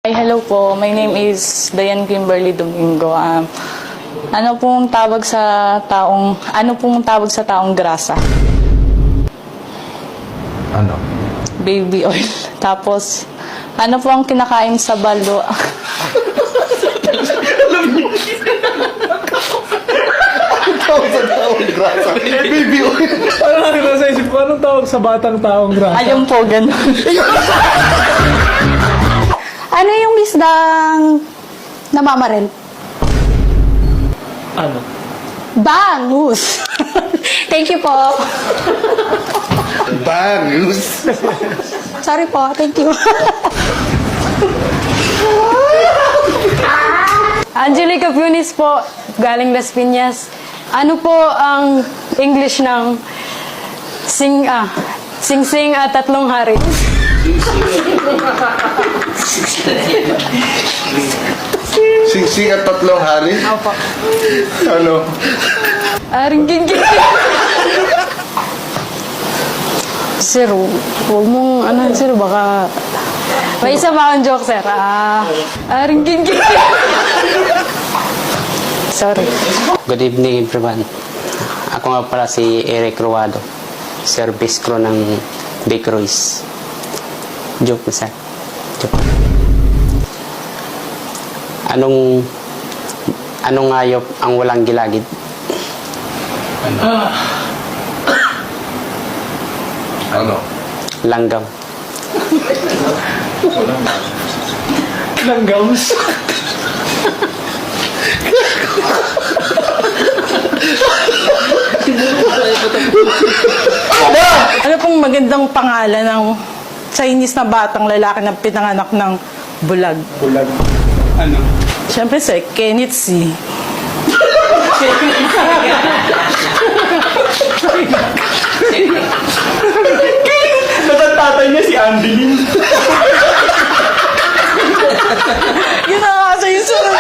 Hi, hello po. My name is Diane Kimberly Domingo. Ano pong tawag sa taong grasa? Ano? Baby oil. Tapos, ano po ang kinakain sa balo? Tawag sa taong grasa. Baby oil. Parang nakita sa isip ko, anong tawag sa batang taong grasa? Ayun po, ganun. Ano yung isdang namamaril? Ano? Bangus! Thank you po. Bangus. Sorry po, thank you. Angelica Funes po, galing Las Piñas. Ano po ang English ng sing-sing at tatlong hari? Sing-sing at tatlong hari? Opo. Ano? Aring gingging. Sir, huwag mong, sir, baka... May isa pa akong joke, sir. Aring gingging. Sorry. Good evening, everyone. Ako nga pala si Eric Ruado, service crew ng Big Cruise. Joke na, sir. Joke. Anong hayop ang walang gilagid? Ano? Langgam. Langgams. Ano pong magandang pangalan ng Chinese na batang lalaki na pinanganak ng bulag? Bulag. Ano? Siyempre, Sir Kenneth C. Natatay niya si Andy Lim. Yun na nga sa yung sunod.